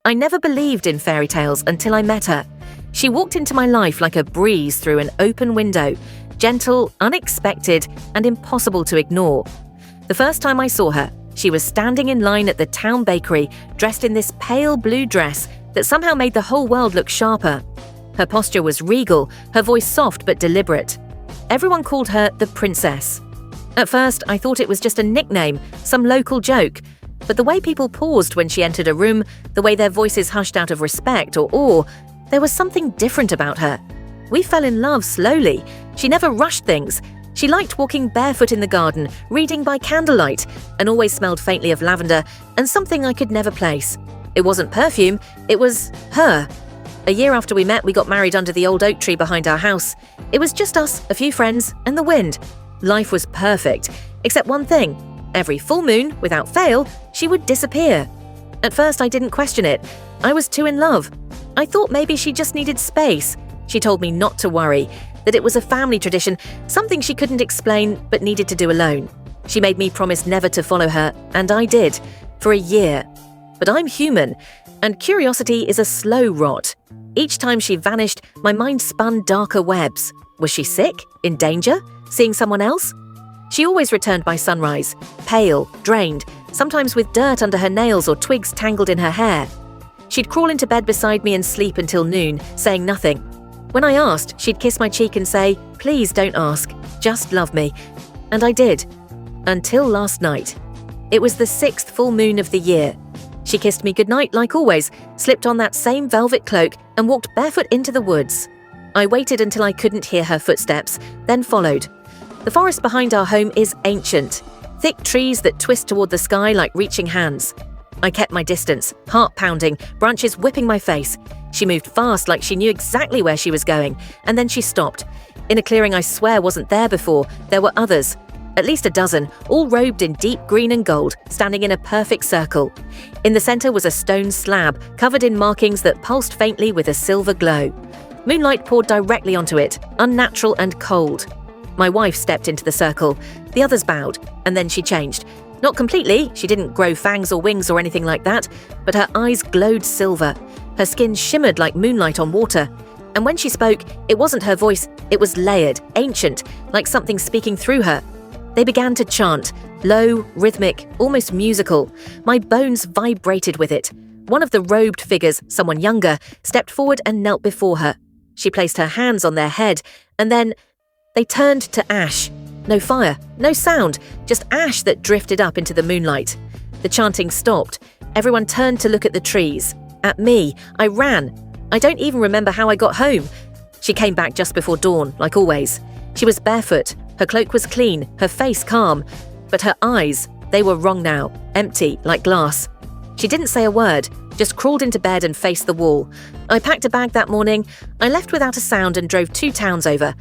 I never believed in fairy tales until I met her. She walked into my life like a breeze through an open window, gentle, unexpected, and impossible to ignore. The first time I saw her, she was standing in line at the town bakery, dressed in this pale blue dress that somehow made the whole world look sharper. Her posture was regal, her voice soft but deliberate. Everyone called her the Princess. At first, I thought it was just a nickname, some local joke, but the way people paused when she entered a room, the way their voices hushed out of respect or awe, there was something different about her. We fell in love slowly. She never rushed things. She liked walking barefoot in the garden, reading by candlelight, and always smelled faintly of lavender and something I could never place. It wasn't perfume, it was her. A year after we met, we got married under the old oak tree behind our house. It was just us, a few friends, and the wind. Life was perfect, except one thing. Every full moon, without fail, she would disappear. At first, I didn't question it. I was too in love. I thought maybe she just needed space. She told me not to worry, that it was a family tradition, something she couldn't explain but needed to do alone. She made me promise never to follow her, and I did, for a year. But I'm human, and curiosity is a slow rot. Each time she vanished, my mind spun darker webs. Was she sick? In danger? Seeing someone else? She always returned by sunrise, pale, drained, sometimes with dirt under her nails or twigs tangled in her hair. She'd crawl into bed beside me and sleep until noon, saying nothing. When I asked, she'd kiss my cheek and say, "Please don't ask, just love me." And I did. Until last night. It was the 6th full moon of the year. She kissed me goodnight like always, slipped on that same velvet cloak, and walked barefoot into the woods. I waited until I couldn't hear her footsteps, then followed. The forest behind our home is ancient. Thick trees that twist toward the sky like reaching hands. I kept my distance, heart pounding, branches whipping my face. She moved fast like she knew exactly where she was going, and then she stopped. In a clearing I swear wasn't there before, there were others. At least a dozen, all robed in deep green and gold, standing in a perfect circle. In the center was a stone slab, covered in markings that pulsed faintly with a silver glow. Moonlight poured directly onto it, unnatural and cold. My wife stepped into the circle. The others bowed, and then she changed. Not completely, she didn't grow fangs or wings or anything like that, but her eyes glowed silver. Her skin shimmered like moonlight on water. And when she spoke, it wasn't her voice, it was layered, ancient, like something speaking through her. They began to chant, low, rhythmic, almost musical. My bones vibrated with it. One of the robed figures, someone younger, stepped forward and knelt before her. She placed her hands on their head, and then they turned to ash. No fire, no sound, just ash that drifted up into the moonlight. The chanting stopped. Everyone turned to look at the trees. At me. I ran. I don't even remember how I got home. She came back just before dawn, like always. She was barefoot. Her cloak was clean, her face calm. But her eyes, they were wrong now, empty, like glass. She didn't say a word, just crawled into bed and faced the wall. I packed a bag that morning. I left without a sound and drove 2 towns over.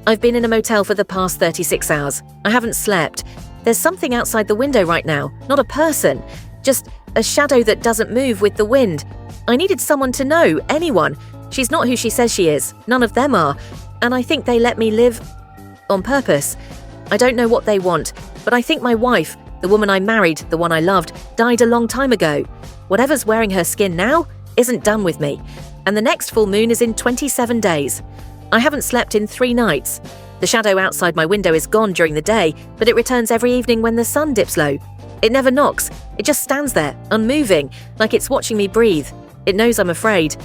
I've been in a motel for the past 36 hours. I haven't slept. There's something outside the window right now, not a person. Just a shadow that doesn't move with the wind. I needed someone to know, anyone. She's not who she says she is. None of them are. And I think they let me live on purpose. I don't know what they want, but I think my wife, the woman I married, the one I loved, died a long time ago. Whatever's wearing her skin now isn't done with me. And the next full moon is in 27 days. I haven't slept in 3 nights. The shadow outside my window is gone during the day, but it returns every evening when the sun dips low. It never knocks. It just stands there, unmoving, like it's watching me breathe. It knows I'm afraid.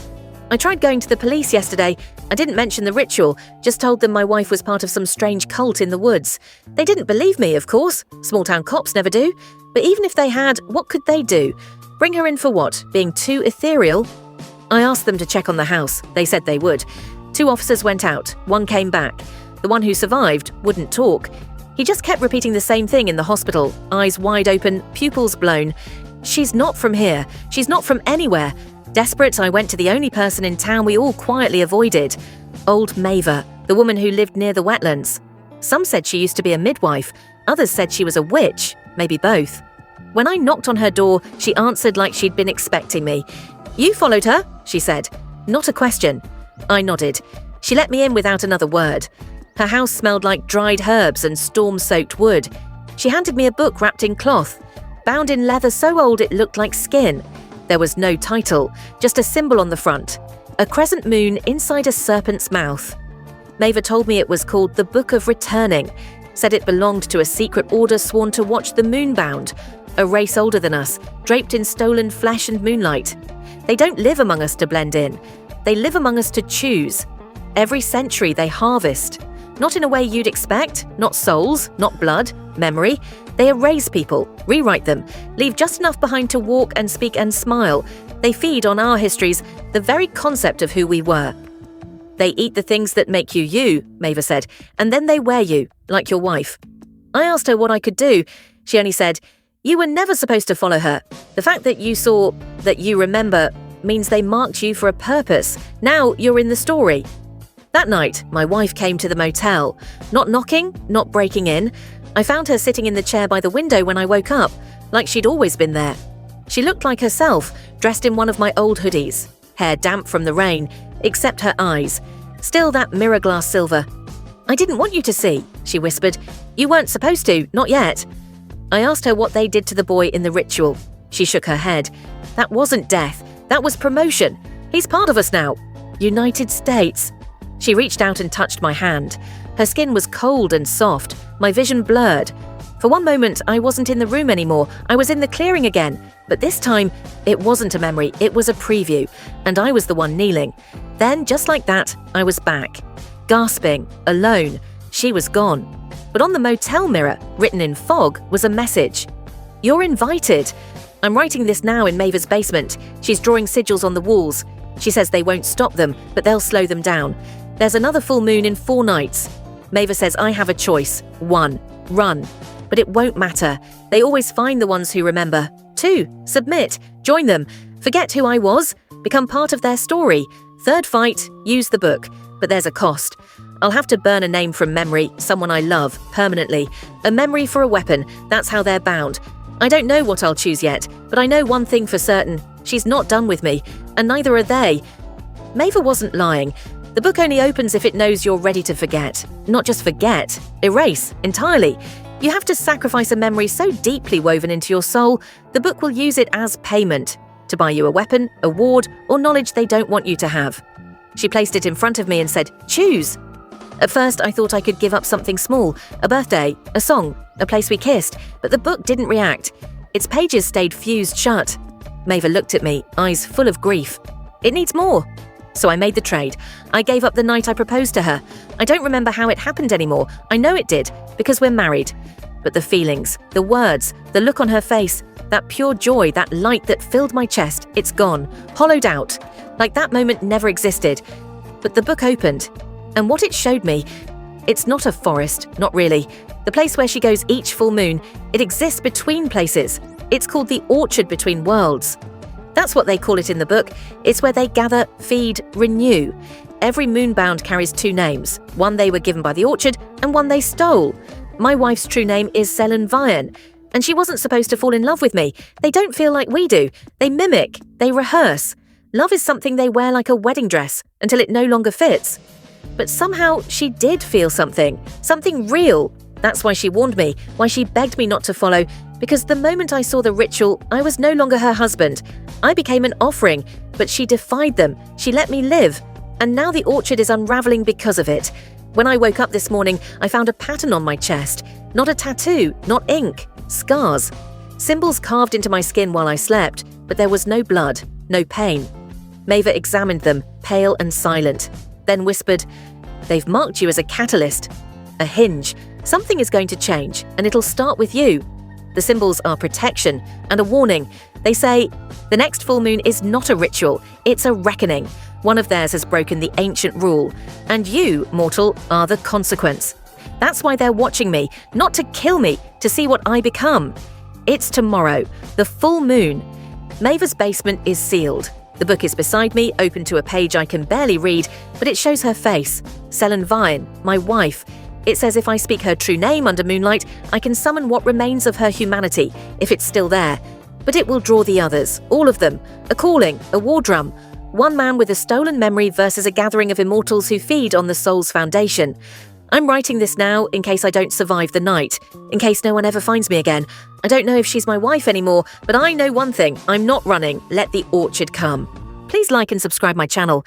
I tried going to the police yesterday. I didn't mention the ritual, just told them my wife was part of some strange cult in the woods. They didn't believe me, of course. Small-town cops never do. But even if they had, what could they do? Bring her in for what? Being too ethereal? I asked them to check on the house. They said they would. 2 officers went out. 1 came back. The one who survived wouldn't talk. He just kept repeating the same thing in the hospital, eyes wide open, pupils blown. She's not from here. She's not from anywhere. Desperate, I went to the only person in town we all quietly avoided. Old Maver, the woman who lived near the wetlands. Some said she used to be a midwife. Others said she was a witch, maybe both. When I knocked on her door, she answered like she'd been expecting me. "You followed her," she said. Not a question. I nodded. She let me in without another word. Her house smelled like dried herbs and storm-soaked wood. She handed me a book wrapped in cloth, bound in leather so old it looked like skin. There was no title, just a symbol on the front, a crescent moon inside a serpent's mouth. Maeva told me it was called the Book of Returning, said it belonged to a secret order sworn to watch the moonbound, a race older than us, draped in stolen flesh and moonlight. They don't live among us to blend in. They live among us to choose. Every century they harvest. Not in a way you'd expect, not souls, not blood, memory. They erase people, rewrite them, leave just enough behind to walk and speak and smile. They feed on our histories, the very concept of who we were. They eat the things that make you you, Maeva said, and then they wear you, like your wife. I asked her what I could do. She only said, "You were never supposed to follow her. The fact that you saw, that you remember, means they marked you for a purpose. Now you're in the story." That night, my wife came to the motel. Not knocking, not breaking in. I found her sitting in the chair by the window when I woke up, like she'd always been there. She looked like herself, dressed in one of my old hoodies. Hair damp from the rain, except her eyes. Still that mirror glass silver. "I didn't want you to see," she whispered. "You weren't supposed to, not yet." I asked her what they did to the boy in the ritual. She shook her head. "That wasn't death. That was promotion. He's part of us now. United States." She reached out and touched my hand. Her skin was cold and soft, my vision blurred. For one moment, I wasn't in the room anymore. I was in the clearing again. But this time, it wasn't a memory, it was a preview, and I was the one kneeling. Then, just like that, I was back. Gasping, alone. She was gone. But on the motel mirror, written in fog, was a message. "You're invited." I'm writing this now in Maeva's basement. She's drawing sigils on the walls. She says they won't stop them, but they'll slow them down. There's another full moon in 4 nights. Maeva says I have a choice. 1. Run. But it won't matter. They always find the ones who remember. 2. Submit. Join them. Forget who I was. Become part of their story. 3rd fight. Use the book. But there's a cost. I'll have to burn a name from memory, someone I love, permanently. A memory for a weapon. That's how they're bound. I don't know what I'll choose yet, but I know one thing for certain. She's not done with me, and neither are they. Maeva wasn't lying. The book only opens if it knows you're ready to forget. Not just forget, erase entirely. You have to sacrifice a memory so deeply woven into your soul, the book will use it as payment to buy you a weapon, a ward, or knowledge they don't want you to have. She placed it in front of me and said, "Choose." At first, I thought I could give up something small, a birthday, a song, a place we kissed, but the book didn't react. Its pages stayed fused shut. Maeva looked at me, eyes full of grief. "It needs more." So I made the trade. I gave up the night I proposed to her. I don't remember how it happened anymore. I know it did, because we're married. But the feelings, the words, the look on her face, that pure joy, that light that filled my chest, it's gone, hollowed out. Like that moment never existed. But the book opened. And what it showed me, it's not a forest, not really. The place where she goes each full moon, it exists between places. It's called the orchard between worlds. That's what they call it in the book. It's where they gather, feed, renew. Every moonbound carries 2 names. One they were given by the orchard and one they stole. My wife's true name is Selen Vian, and she wasn't supposed to fall in love with me. They don't feel like we do. They mimic. They rehearse. Love is something they wear like a wedding dress until it no longer fits. But somehow she did feel something real. That's why she warned me, why she begged me not to follow, because the moment I saw the ritual, I was no longer her husband. I became an offering, but she defied them. She let me live. And now the orchard is unraveling because of it. When I woke up this morning, I found a pattern on my chest. Not a tattoo, not ink, scars. Symbols carved into my skin while I slept, but there was no blood, no pain. Maeva examined them, pale and silent, then whispered, "They've marked you as a catalyst, a hinge. Something is going to change, and it'll start with you." The symbols are protection and a warning. They say, the next full moon is not a ritual, it's a reckoning. One of theirs has broken the ancient rule, and you, mortal, are the consequence. That's why they're watching me, not to kill me, to see what I become. It's tomorrow, the full moon. Maeva's basement is sealed. The book is beside me, open to a page I can barely read, but it shows her face. Selen Vian, my wife. It says if I speak her true name under moonlight, I can summon what remains of her humanity, if it's still there. But it will draw the others, all of them. A calling, a war drum. One man with a stolen memory versus a gathering of immortals who feed on the soul's foundation. I'm writing this now in case I don't survive the night, in case no one ever finds me again. I don't know if she's my wife anymore, but I know one thing, I'm not running. Let the orchard come. Please like and subscribe my channel.